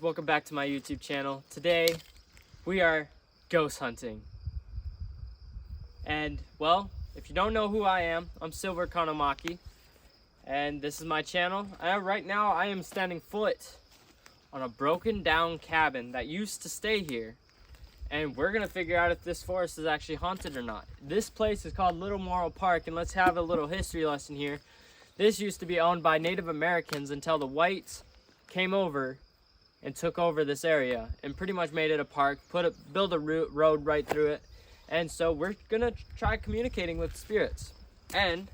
Welcome back to my YouTube channel. Today we are ghost hunting. And well, if you don't know who I am, I'm Silver Kanomaki and this is my channel. Right now I am standing foot on a broken down cabin that used to stay here, and we're gonna figure out if this forest is actually haunted or not. This place is called Little Morrow Park, and let's have a little history lesson here. This used to be owned by Native Americans until the whites came over and took over this area and pretty much made it a park, build a road right through it. And so we're gonna try communicating with spirits. And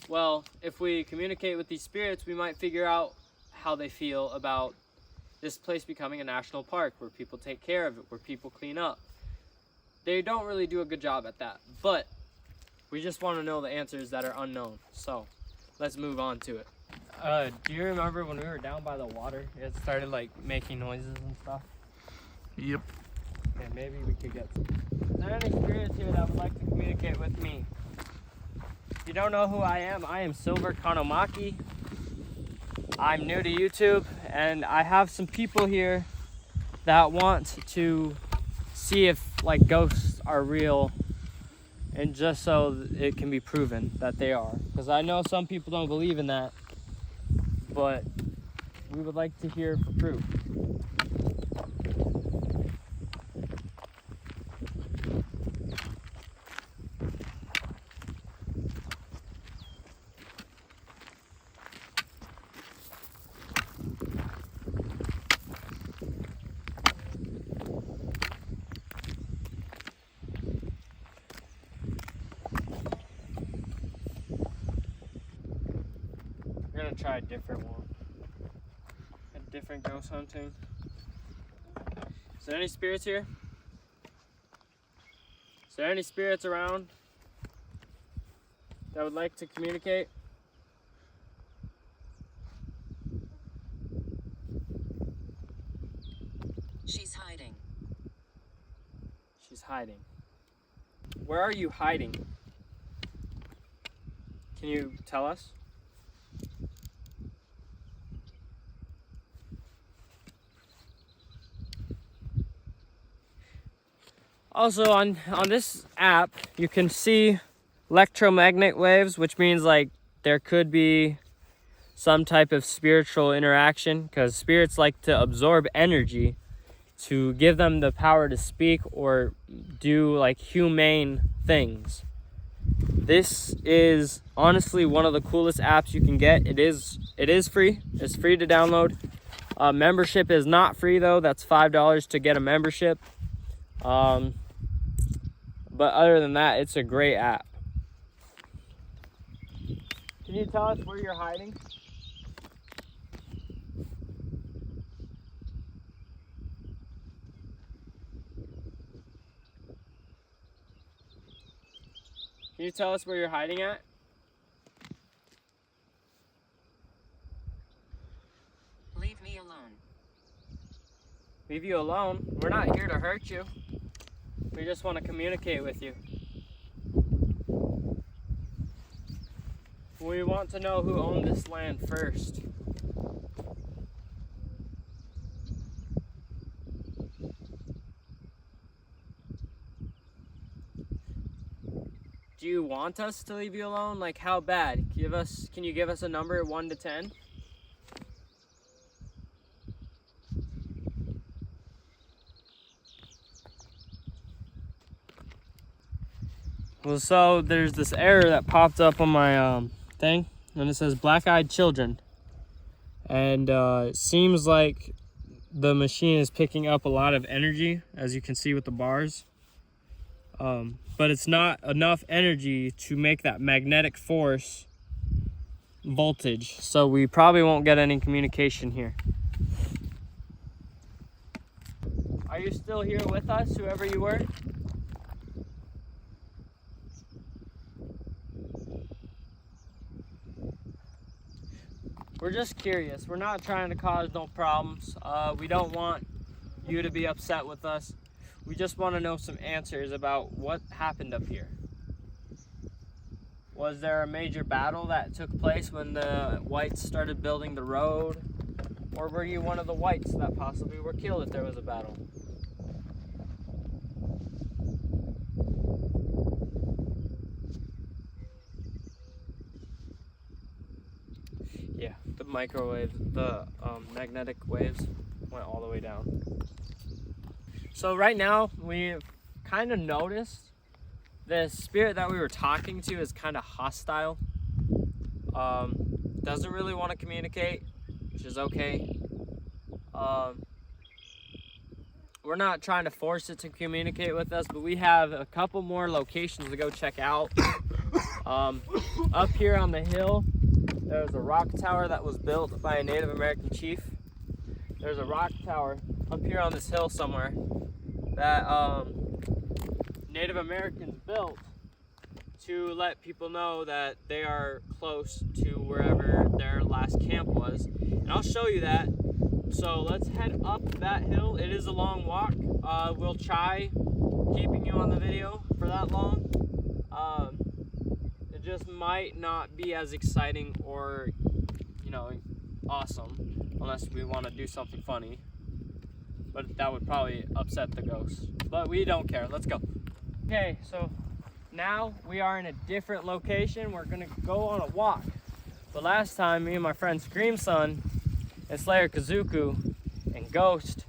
well, if we communicate with these spirits, we might figure out how they feel about this place becoming a national park where people take care of it, where people clean up. They don't really do a good job at that, but we just want to know the answers that are unknown. So let's move on to it. Do you remember when we were down by the water, it started like making noises and stuff? Yep. Okay, maybe we could get some. Is there any spirits here that would like to communicate with me? If you don't know who I am Silver Kanomaki. I'm new to YouTube, and I have some people here that want to see if like ghosts are real, and just so it can be proven that they are. Because I know some people don't believe in that, but we would like to hear for proof. We're gonna try a different one. A different ghost hunting. Is there any spirits here? Is there any spirits around that would like to communicate? She's hiding. She's hiding. Where are you hiding? Can you tell us? Also on this app, you can see electromagnetic waves, which means like there could be some type of spiritual interaction, because spirits like to absorb energy to give them the power to speak or do like humane things. This is honestly one of the coolest apps you can get. It is free. It's free to download. Membership is not free though. That's $5 to get a membership. But other than that, it's a great app. Can you tell us where you're hiding? Can you tell us where you're hiding at? Leave me alone. Leave you alone? We're not here to hurt you. We just want to communicate with you. We want to know who owned this land first. Do you want us to leave you alone? Like how bad? Can you give us a number 1 to 10? Well, so there's this error that popped up on my thing, and it says black-eyed children. And it seems like the machine is picking up a lot of energy, as you can see with the bars. But it's not enough energy to make that magnetic force voltage. So we probably won't get any communication here. Are you still here with us, whoever you were? We're just curious. We're not trying to cause no problems. We don't want you to be upset with us. We just want to know some answers about what happened up here. Was there a major battle that took place when the whites started building the road? Or were you one of the whites that possibly were killed if there was a battle? Yeah, the microwave, the magnetic waves went all the way down. So right now, we've kind of noticed the spirit that we were talking to is kind of hostile. Doesn't really want to communicate, which is okay. We're not trying to force it to communicate with us, but we have a couple more locations to go check out. Up here on the hill, there's a rock tower that was built by a Native American chief. There's a rock tower up here on this hill somewhere that Native Americans built to let people know that they are close to wherever their last camp was. And I'll show you that. So let's head up that hill. It is a long walk. We'll try keeping you on the video for that long. It just might not be as exciting or, you know, awesome unless we want to do something funny. But that would probably upset the ghosts. But we don't care. Let's go. Okay, so now we are in a different location. We're gonna go on a walk. But last time, me and my friend Screamson and Slayer Kazuku and Ghost,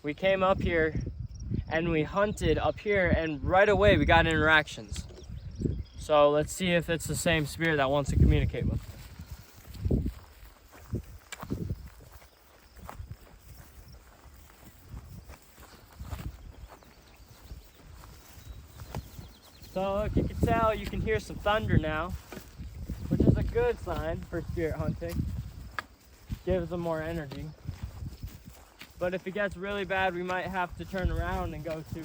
we came up here and we hunted up here, and right away we got interactions. So let's see if it's the same spirit that wants to communicate with us. So if you can tell, you can hear some thunder now, which is a good sign for spirit hunting. Gives them more energy. But if it gets really bad, we might have to turn around and go to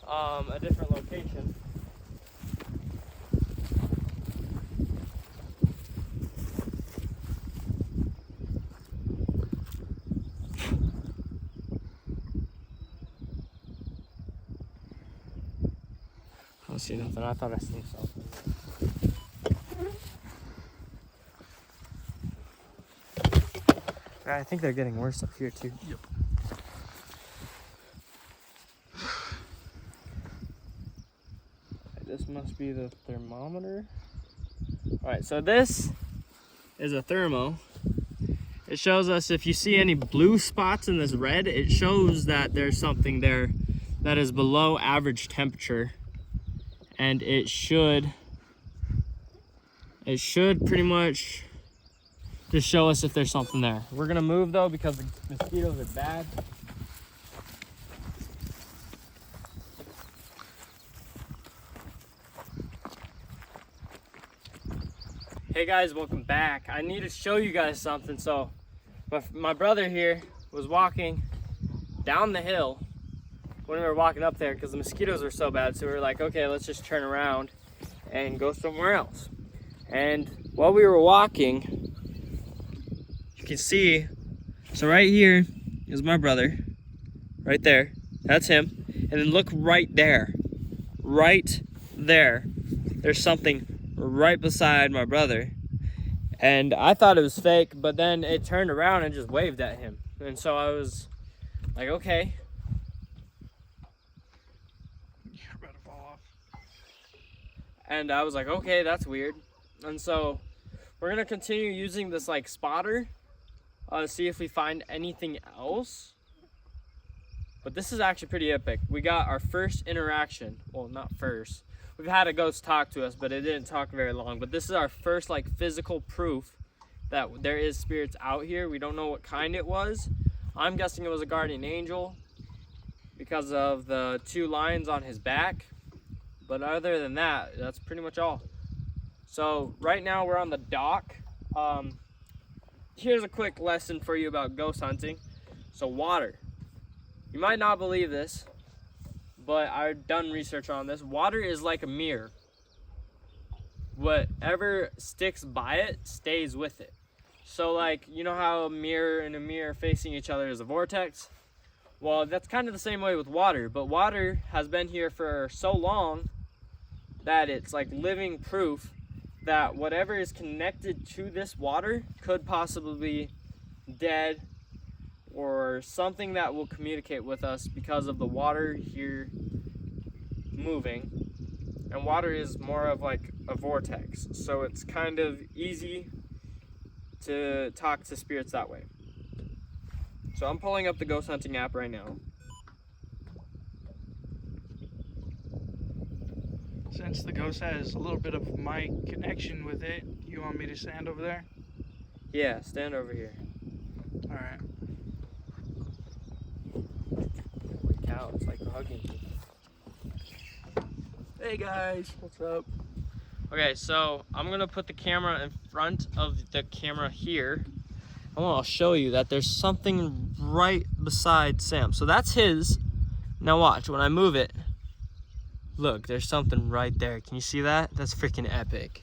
a different location. I don't see nothing. I thought I seen something. I think they're getting worse up here too. Yep. This must be the thermometer. Alright, so this is a thermo. It shows us if you see any blue spots in this red, it shows that there's something there that is below average temperature. And it should pretty much just show us if there's something there. We're gonna move though because the mosquitoes are bad. Hey guys, welcome back. I need to show you guys something. So my brother here was walking down the hill when we were walking up there because the mosquitoes were so bad. So we were like, okay, let's just turn around and go somewhere else. And while we were walking, you can see, so right here is my brother, right there, that's him. And then look right there, there's something right beside my brother. And I thought it was fake, but then it turned around and just waved at him. And so I was like, okay. You're about to fall off. And I was like, okay, that's weird. And so we're gonna continue using this like spotter, see if we find anything else. But this is actually pretty epic. We got our first interaction. Well, not first. We've had a ghost talk to us, but it didn't talk very long. But this is our first like physical proof that there is spirits out here. We don't know what kind it was. I'm guessing it was a guardian angel because of the 2 lines on his back. But other than that, that's pretty much all. So right now we're on the dock. Here's a quick lesson for you about ghost hunting. So water. You might not believe this, but I've done research on this. Water is like a mirror. Whatever sticks by it stays with it. So like, you know how a mirror and a mirror facing each other is a vortex? Well, that's kind of the same way with water, but water has been here for so long that it's like living proof that whatever is connected to this water could possibly dead, or something that will communicate with us because of the water here moving. And water is more of like a vortex, so it's kind of easy to talk to spirits that way. So I'm pulling up the ghost hunting app right now. Since the ghost has a little bit of mic connection with it, you want me to stand over there? Yeah, stand over here. All right. Holy cow, it's like hugging me. Hey guys, what's up? Okay, so I'm gonna put the camera in front of the camera here. I want to show you that there's something right beside Sam. So that's his. Now watch, when I move it, look, there's something right there. Can you see that? That's freaking epic.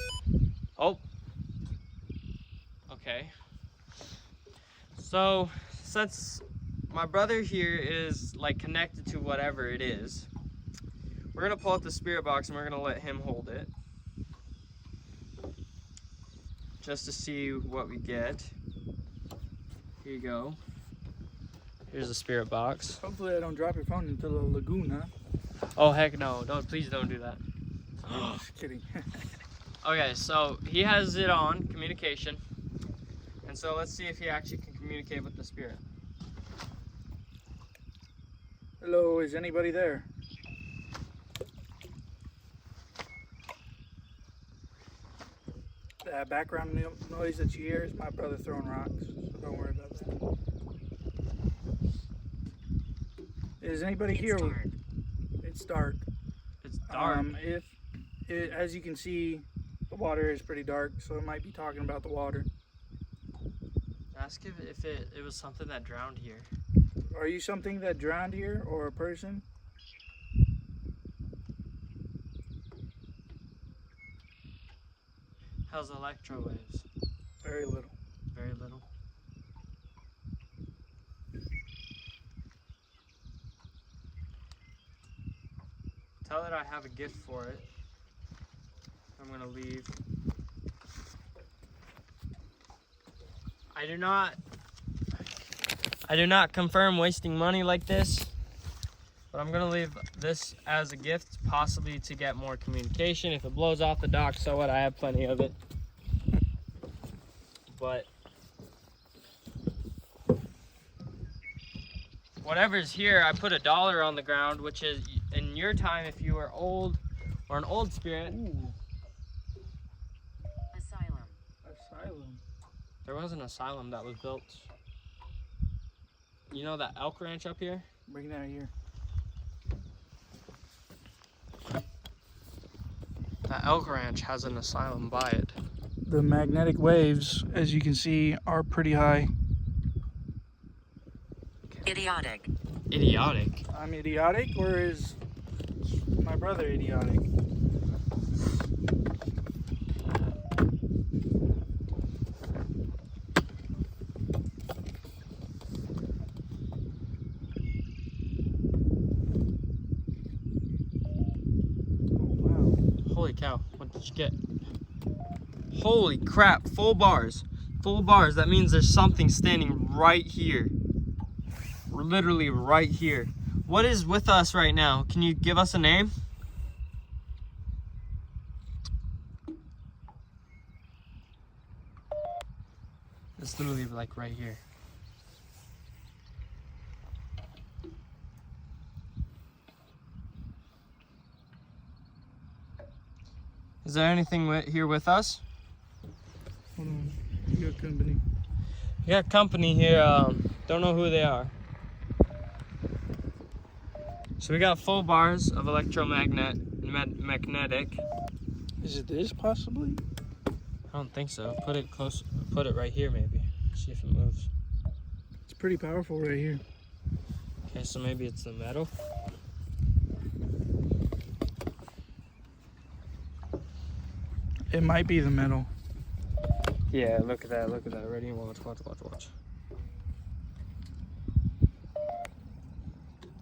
Oh. Okay. So, since my brother here is like connected to whatever it is, we're gonna pull out the spirit box and we're gonna let him hold it. Just to see what we get. Here you go. Here's the spirit box. Hopefully I don't drop your phone into the lagoon, huh? Oh heck no, please don't do that. Just kidding. Okay, so he has it on, communication. And so let's see if he actually can communicate with the spirit. Hello, is anybody there? That background noise that you hear is my brother throwing rocks, so don't worry about that. Is anybody It's here? dark. It's dark. It's dark. As you can see, the water is pretty dark, so it might be talking about the water. Ask if it was something that drowned here. Are you something that drowned here, or a person? How's electro waves? Very little. Very little. Tell it I have a gift for it. I'm gonna leave. I do not confirm wasting money like this, but I'm gonna leave this as a gift, possibly to get more communication. If it blows off the dock, so what? I have plenty of it. But whatever's here, I put $1 on the ground, which is in your time, if you were old or an old spirit. Ooh, Asylum. asylum. There was an asylum that was built. You know that elk ranch up here? Bring it out here. That elk ranch has an asylum by it. The magnetic waves, as you can see, are pretty high. Idiotic. Idiotic. I'm idiotic, or is my brother idiotic? Oh, wow. Holy cow, what did you get? Holy crap, full bars. Full bars, that means there's something standing right here. Literally right here. What is with us right now? Can you give us a name? It's literally like right here. Is there anything here with us? Hold on. You got company. We got company here. Don't know who they are. So we got full bars of magnetic. Is it this, possibly? I don't think so. Put it close. Put it right here, maybe. See if it moves. It's pretty powerful right here. Okay, so maybe it's the metal. It might be the metal. Yeah, look at that. Look at that. Ready? Watch, watch, watch, watch.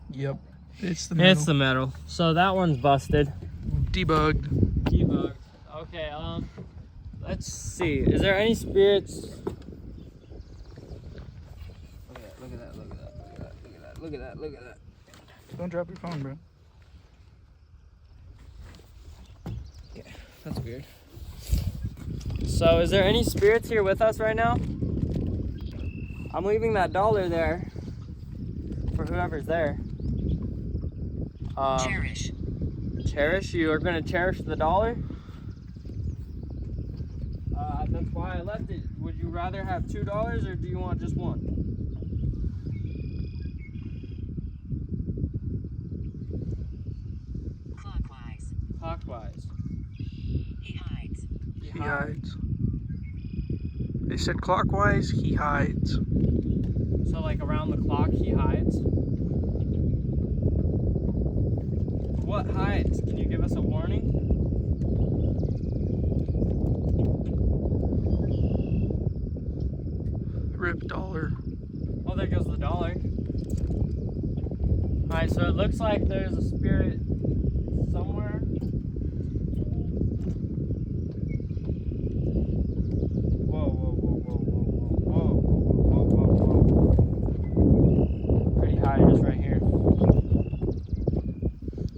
Yep. It's the metal. It's the metal. So that one's busted. Debugged. Debugged. Okay, let's see. Is there any spirits Look at that. Look at that. Don't drop your phone, bro. That's weird. So, is there any spirits here with us right now? I'm leaving that $1 there for whoever's there. Cherish. Cherish? You are going to cherish the $1? That's why I left it. Would you rather have $2 or do you want just one? Clockwise. Clockwise. He hides. He hides. They said clockwise, he hides. So like around the clock he hides? What hides? Can you give us a warning? Rip dollar. Oh, there goes the $1. Alright, so it looks like there's a spirit somewhere. Whoa, whoa, whoa, whoa, whoa, whoa, whoa, whoa, whoa, whoa. Pretty high just right here.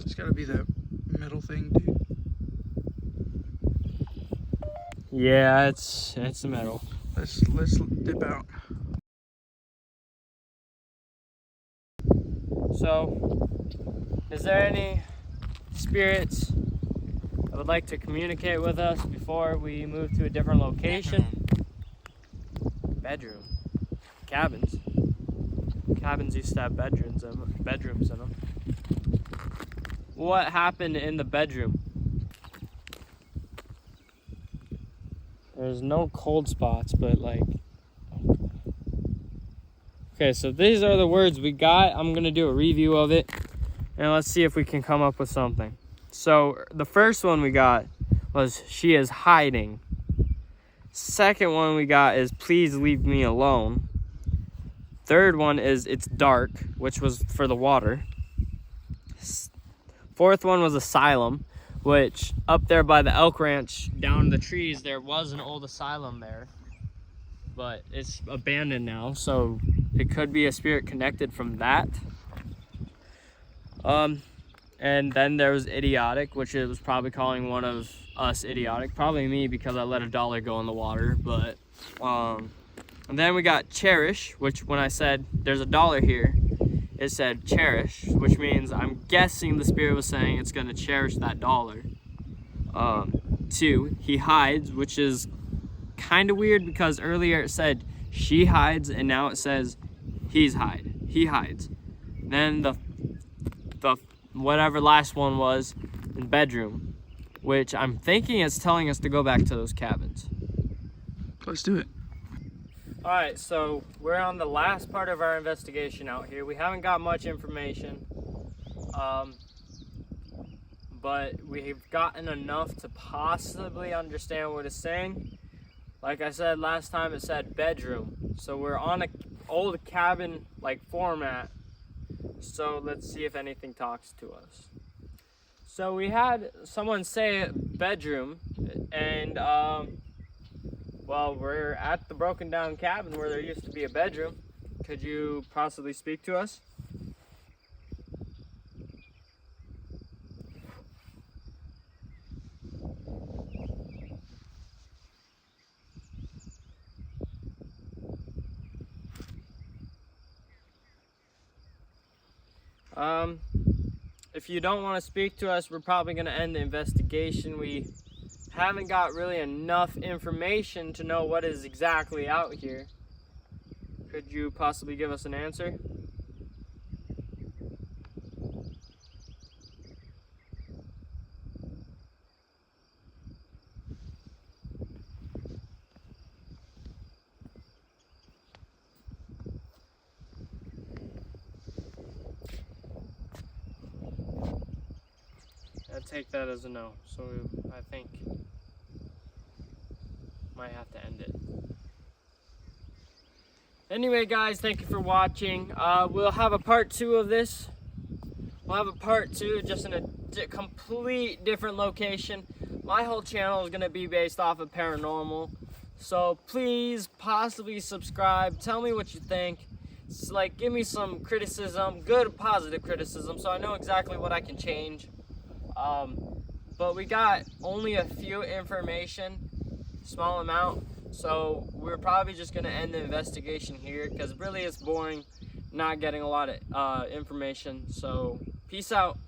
It's gotta be that metal thing, dude. Yeah, it's the metal. Let's dip out. So, is there any spirits that would like to communicate with us before we move to a different location? Bedroom. Cabins. Cabins used to have bedrooms in them. What happened in the bedroom? There's no cold spots, but like... Okay, so these are the words we got. I'm gonna do a review of it, and let's see if we can come up with something. So the first one we got was she is hiding. Second one we got is please leave me alone. Third one is it's dark, which was for the water. Fourth one was asylum, which up there by the elk ranch, down the trees, there was an old asylum there, but it's abandoned now, so it could be a spirit connected from that. And then there was idiotic, which it was probably calling one of us idiotic, probably me because I let $1 go in the water. But and then we got cherish, which when I said there's $1 here, it said cherish, which means I'm guessing the spirit was saying it's gonna cherish that $1. 2, he hides, which is kind of weird because earlier it said she hides and now it says he hides. Then the whatever last one was in bedroom, which I'm thinking is telling us to go back to those cabins. Let's do it. All right, so we're on the last part of our investigation out here. We haven't got much information, but we've gotten enough to possibly understand what it's saying. Like I said last time, it said bedroom. So we're on an old cabin like format. So let's see if anything talks to us. So we had someone say bedroom, and well, we're at the broken down cabin where there used to be a bedroom. Could you possibly speak to us? If you don't want to speak to us, we're probably going to end the investigation. We haven't got really enough information to know what is exactly out here. Could you possibly give us an answer? I'd take that as a no, so I think might have to end it. Anyway, guys, thank you for watching. We'll have a part 2 of this. We'll have a part 2 just in a complete different location. My whole channel is going to be based off of paranormal. So please possibly subscribe. Tell me what you think. like give me some criticism, good positive criticism, so I know exactly what I can change. But we got only a few information, small amount, so we're probably just gonna end the investigation here because really it's boring not getting a lot of information. So peace out.